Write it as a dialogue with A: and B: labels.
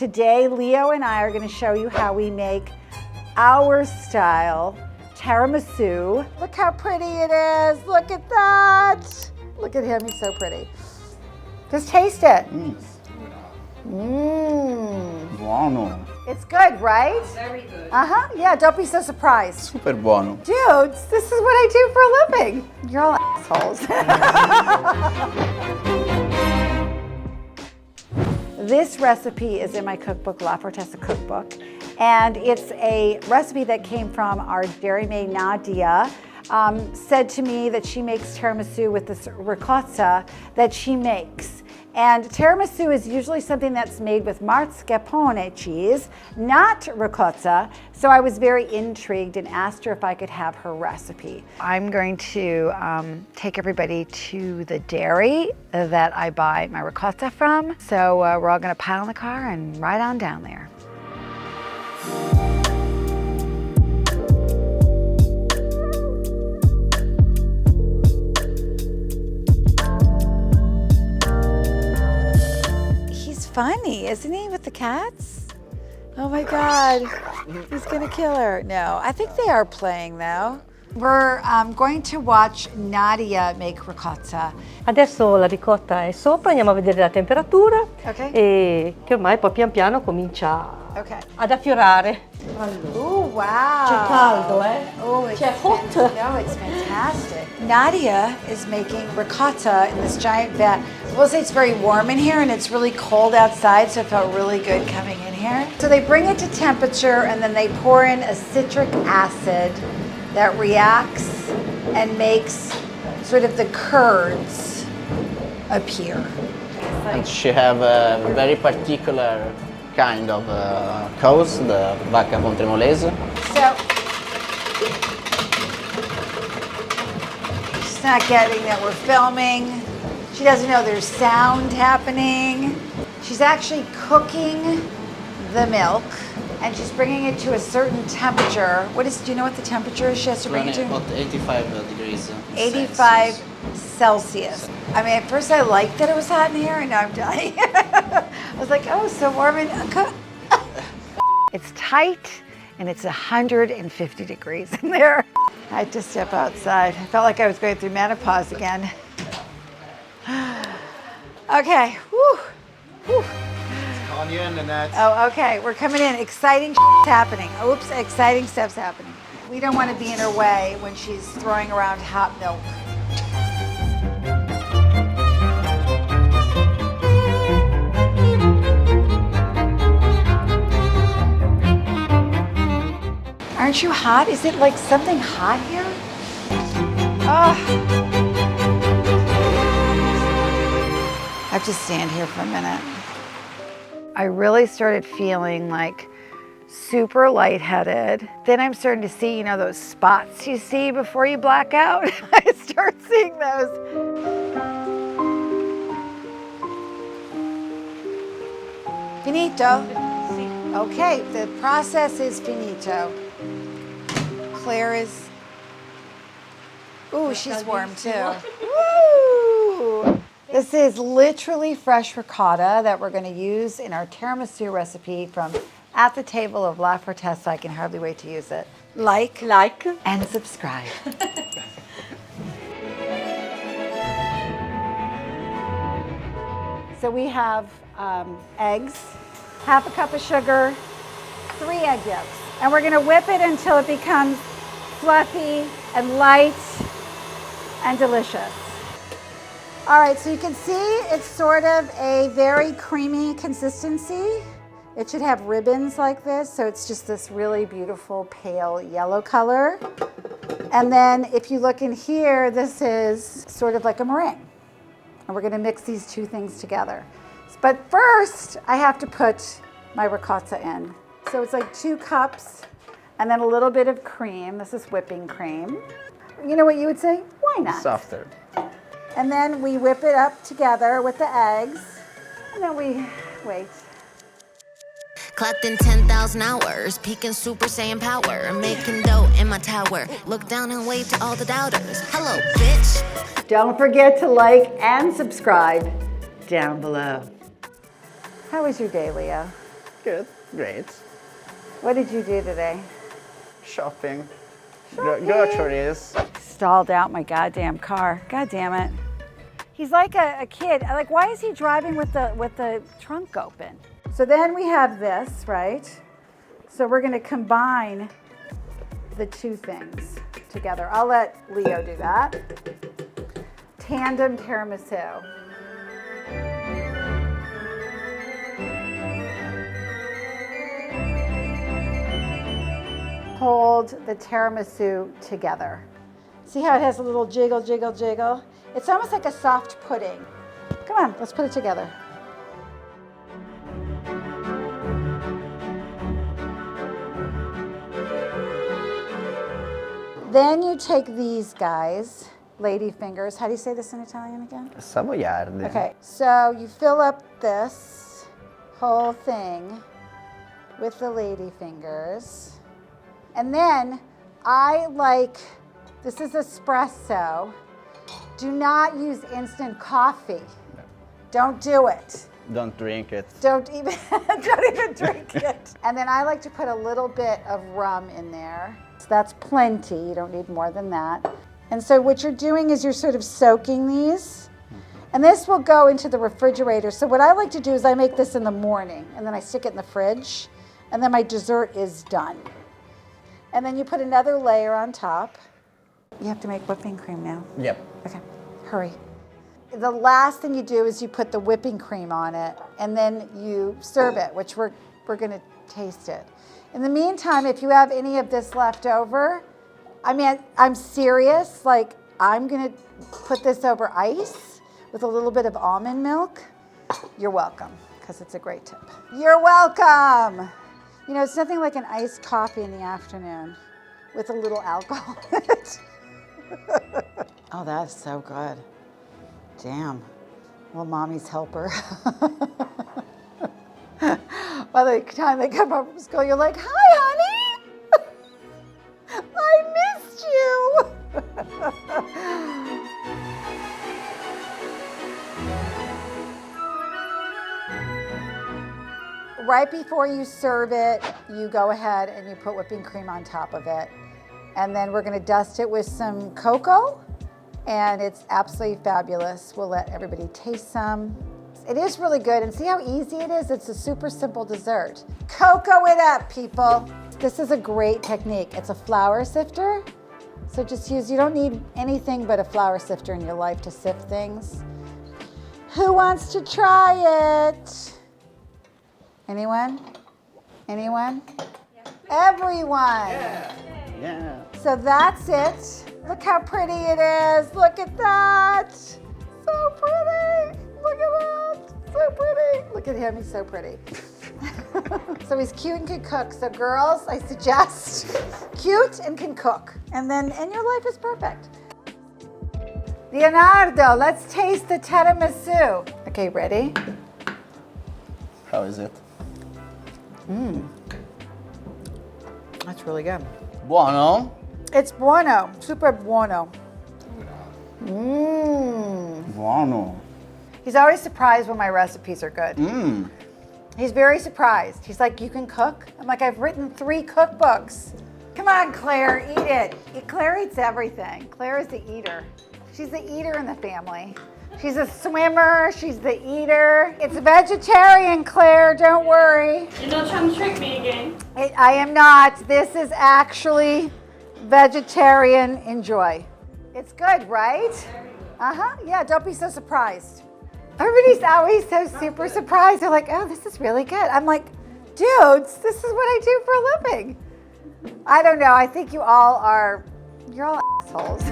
A: Today, Leo and I are going to show you how we make our style tiramisu. Look how pretty it is. Look at that. Look at him, he's so pretty. Just taste it.
B: Buono.
A: It's good, right?
C: Very good.
A: Yeah, don't be so surprised.
B: Super buono.
A: Dudes, this is what I do for a living. You're all assholes. This recipe is in my cookbook, La Fortessa Cookbook, and it's a recipe that came from our dairy maid Nadia. Said to me that she makes tiramisu with this ricotta that she makes. And tiramisu is usually something that's made with Marscapone cheese, not ricotta. So I was very intrigued and asked her if I could have her recipe. I'm going to take everybody to the dairy that I buy my ricotta from. So we're all gonna pile in the car and ride on down there. Funny, isn't he, with the cats? Oh my God, he's gonna kill her. No, I think they are playing though. We're going to watch Nadia make ricotta.
C: Adesso la ricotta è sopra, andiamo a vedere la temperatura e che ormai poi pian piano comincia ad affiorare.
A: Oh wow!
C: C'è caldo, eh?
A: Oh,
C: c'è hot.
A: No, it's fantastic. Nadia is making ricotta in this giant vat. We'll say it's very warm in here and it's really cold outside, so it felt really good coming in here. So they bring it to temperature and then they pour in a citric acid that reacts and makes sort of the curds appear.
B: And she have a very particular kind of cows, the vacca pontremolese.
A: So she's not getting that we're filming. She doesn't know there's sound happening. She's actually cooking the milk and she's bringing it to a certain temperature. Do you know what the temperature is she has to bring it to?
B: About 85 degrees.
A: 85 Celsius. I mean, at first I liked that it was hot in here and now I'm dying. I was like, oh, so warm and it's tight and it's 150 degrees in there. I had to step outside. I felt like I was going through menopause again. Okay, whew. Whew.
B: On you in, Annette.
A: Oh, okay, we're coming in. Exciting happening. Oops, exciting stuff's happening. We don't want to be in her way when she's throwing around hot milk. Aren't you hot? Is it like something hot here? Oh. I have to stand here for a minute. I really started feeling like super lightheaded. Then I'm starting to see, you know, those spots you see before you black out? I start seeing those. Finito. Okay, the process is finito. Claire is, ooh, she's warm too. Woo! This is literally fresh ricotta that we're going to use in our tiramisu recipe from At the Table of La Fortessa. I can hardly wait to use it. Like, and subscribe. So we have eggs, half a cup of sugar, 3 egg yolks. And we're going to whip it until it becomes fluffy and light and delicious. All right, so you can see it's sort of a very creamy consistency. It should have ribbons like this, so it's just this really beautiful pale yellow color. And then if you look in here, this is sort of like a meringue. And we're gonna mix these two things together. But first, I have to put my ricotta in. So it's like 2 cups and then a little bit of cream. This is whipping cream. You know what you would say? Why not?
B: Softer.
A: And then we whip it up together with the eggs, and then we wait.
D: Clocked in 10,000 hours, peaking Super Saiyan power, making dough in my tower. Look down and wave to all the doubters. Hello, bitch.
A: Don't forget to like and subscribe down below. How was your day, Leo?
B: Good, great.
A: What did you do today?
B: Shopping. Groceries.
A: Stalled out my goddamn car. God damn it. He's like a kid. Like, why is he driving with the trunk open? So then we have this, right? So we're gonna combine the two things together. I'll let Leo do that. Tandem tiramisu. Hold the tiramisu together. See how it has a little jiggle, jiggle, jiggle? It's almost like a soft pudding. Come on, let's put it together. Then you take these guys, ladyfingers. How do you say this in Italian again?
B: Savoiardi.
A: Okay, so you fill up this whole thing with the ladyfingers. And then this is espresso. Do not use instant coffee. Don't do it.
B: Don't drink it.
A: Don't even drink it. And then I like to put a little bit of rum in there. So that's plenty, you don't need more than that. And so what you're doing is you're sort of soaking these. And this will go into the refrigerator. So what I like to do is I make this in the morning and then I stick it in the fridge and then my dessert is done. And then you put another layer on top. You have to make whipping cream now.
B: Yep.
A: Okay, hurry. The last thing you do is you put the whipping cream on it and then you serve it, which we're gonna taste it. In the meantime, if you have any of this left over, I mean, I'm serious, like I'm gonna put this over ice with a little bit of almond milk. You're welcome, because it's a great tip. You're welcome. You know, it's nothing like an iced coffee in the afternoon with a little alcohol in it. Oh, that's so good. Damn, little mommy's helper. By the time they come home from school, you're like, hi, honey. I missed you. Right before you serve it, you go ahead and you put whipping cream on top of it. And then we're gonna dust it with some cocoa, and it's absolutely fabulous. We'll let everybody taste some. It is really good, and see how easy it is? It's a super simple dessert. Cocoa it up, people. This is a great technique. It's a flour sifter. So just you don't need anything but a flour sifter in your life to sift things. Who wants to try it? Anyone? Anyone? Yeah. Everyone.
B: Yeah.
A: So that's it. Look how pretty it is. Look at that. So pretty. Look at that. So pretty. Look at him. He's so pretty. So he's cute and can cook. So girls, I suggest cute and can cook. And your life is perfect. Leonardo, let's taste the tiramisu. Okay, ready?
B: How is it?
A: That's really good.
B: Buono?
A: It's buono, super buono.
B: Buono.
A: He's always surprised when my recipes are good. He's very surprised. He's like, you can cook? I'm like, I've written 3 cookbooks. Come on, Claire, eat it. Claire eats everything. Claire is the eater. She's the eater in the family. She's a swimmer, she's the eater. It's vegetarian, Claire, don't worry.
E: You're not trying to trick me again.
A: I am not. This is actually vegetarian. Enjoy. It's good, right? Yeah, don't be so surprised. Everybody's always so super surprised. They're like, oh, this is really good. I'm like, dudes, this is what I do for a living. I don't know. I think you're all assholes.